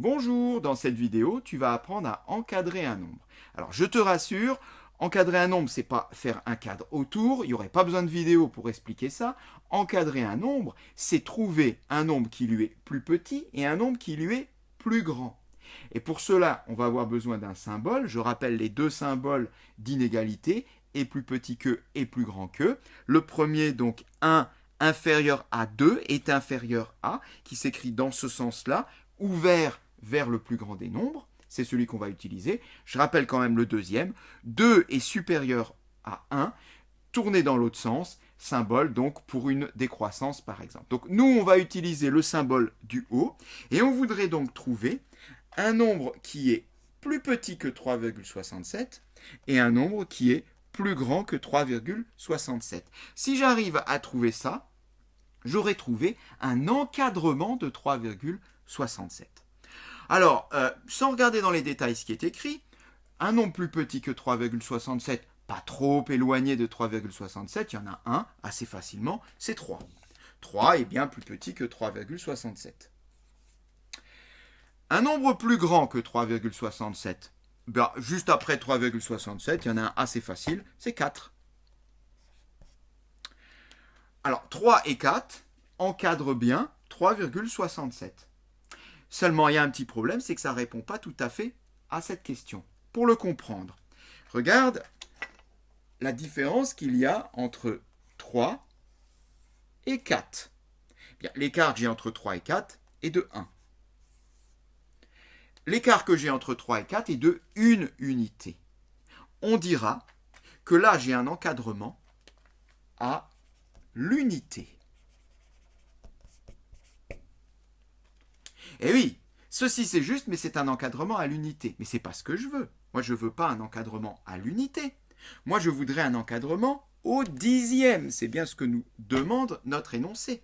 Bonjour, dans cette vidéo, tu vas apprendre à encadrer un nombre. Alors, je te rassure, encadrer un nombre, c'est pas faire un cadre autour, il n'y aurait pas besoin de vidéo pour expliquer ça. Encadrer un nombre, c'est trouver un nombre qui lui est plus petit et un nombre qui lui est plus grand. Et pour cela, on va avoir besoin d'un symbole. Je rappelle les deux symboles d'inégalité, et plus petit que et plus grand que. Le premier, donc 1 inférieur à 2, est inférieur à, qui s'écrit dans ce sens-là, ouvert vers le plus grand des nombres. C'est celui qu'on va utiliser. Je rappelle quand même le deuxième. 2 est supérieur à 1, tourné dans l'autre sens, symbole donc pour une décroissance par exemple. Donc nous, on va utiliser le symbole du haut, et on voudrait donc trouver un nombre qui est plus petit que 3,67 et un nombre qui est plus grand que 3,67. Si j'arrive à trouver ça, j'aurai trouvé un encadrement de 3,67. Alors, sans regarder dans les détails ce qui est écrit, un nombre plus petit que 3,67, pas trop éloigné de 3,67, il y en a un assez facilement, c'est 3. 3 est bien plus petit que 3,67. Un nombre plus grand que 3,67, juste après 3,67, il y en a un assez facile, c'est 4. Alors, 3 et 4 encadrent bien 3,67. Seulement, il y a un petit problème, c'est que ça ne répond pas tout à fait à cette question. Pour le comprendre, regarde la différence qu'il y a entre 3 et 4. Bien, l'écart que j'ai entre 3 et 4 est de 1. L'écart que j'ai entre 3 et 4 est de 1 unité. On dira que là, j'ai un encadrement à l'unité. Et oui, ceci c'est juste, mais c'est un encadrement à l'unité. Mais ce n'est pas ce que je veux. Moi, je ne veux pas un encadrement à l'unité. Moi, je voudrais un encadrement au dixième. C'est bien ce que nous demande notre énoncé.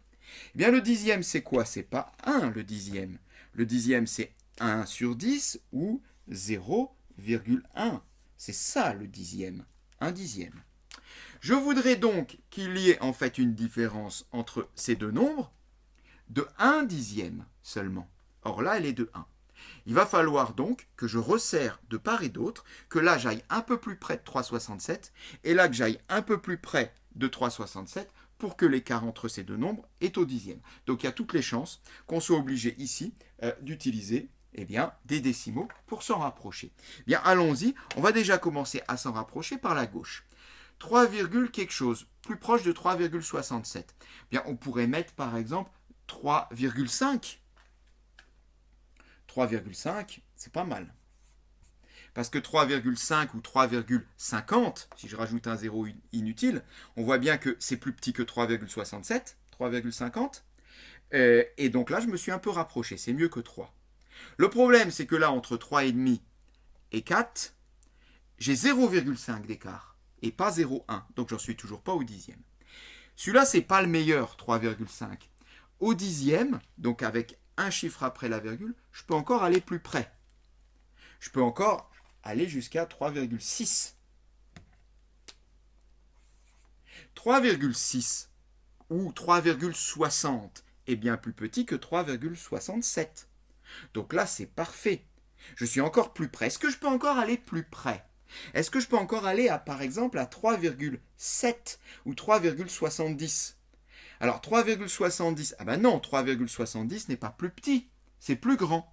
Eh bien, le dixième, c'est quoi? C'est pas 1, le dixième. Le dixième, c'est 1 sur 10 ou 0,1. C'est ça, le dixième. Un dixième. Je voudrais donc qu'il y ait en fait une différence entre ces deux nombres de 1 dixième seulement. Or là, elle est de 1. Il va falloir donc que je resserre de part et d'autre, que là j'aille un peu plus près de 3,67 et là que j'aille un peu plus près de 3,67 pour que l'écart entre ces deux nombres est au dixième. Donc il y a toutes les chances qu'on soit obligé ici d'utiliser des décimaux pour s'en rapprocher. Bien, allons-y, on va déjà commencer à s'en rapprocher par la gauche. 3, quelque chose, plus proche de 3,67. Bien, on pourrait mettre par exemple 3,5. 3,5, c'est pas mal. Parce que 3,5 ou 3,50, si je rajoute un zéro inutile, on voit bien que c'est plus petit que 3,67, 3,50. Et donc là, je me suis un peu rapproché, c'est mieux que 3. Le problème, c'est que là, entre 3,5 et 4, j'ai 0,5 d'écart et pas 0,1. Donc, j'en suis toujours pas au dixième. Celui-là, c'est pas le meilleur, 3,5. Au dixième, donc avec un chiffre après la virgule, je peux encore aller plus près. Je peux encore aller jusqu'à 3,6. 3,6 ou 3,60 est bien plus petit que 3,67. Donc là, c'est parfait. Je suis encore plus près. Est-ce que je peux encore aller plus près? Est-ce que je peux encore aller, par exemple, à 3,7 ou 3,70? Alors 3,70, ah ben non, 3,70 n'est pas plus petit, c'est plus grand.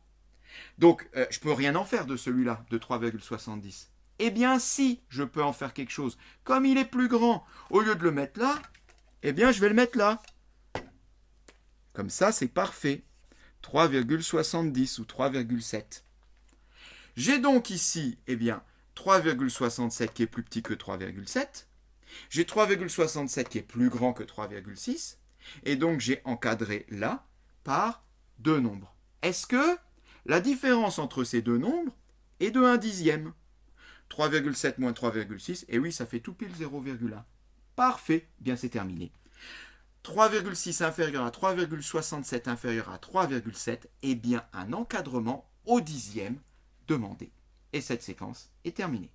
Donc je ne peux rien en faire de celui-là, de 3,70. Eh bien si, je peux en faire quelque chose. Comme il est plus grand, au lieu de le mettre là, eh bien je vais le mettre là. Comme ça, c'est parfait. 3,70 ou 3,7. J'ai donc ici, 3,67 qui est plus petit que 3,7. J'ai 3,67 qui est plus grand que 3,6. Et donc, j'ai encadré là par deux nombres. Est-ce que la différence entre ces deux nombres est de 1 dixième? 3,7 moins 3,6, et oui, ça fait tout pile 0,1. Parfait, bien c'est terminé. 3,6 inférieur à 3,67 inférieur à 3,7 est bien un encadrement au dixième demandé. Et cette séquence est terminée.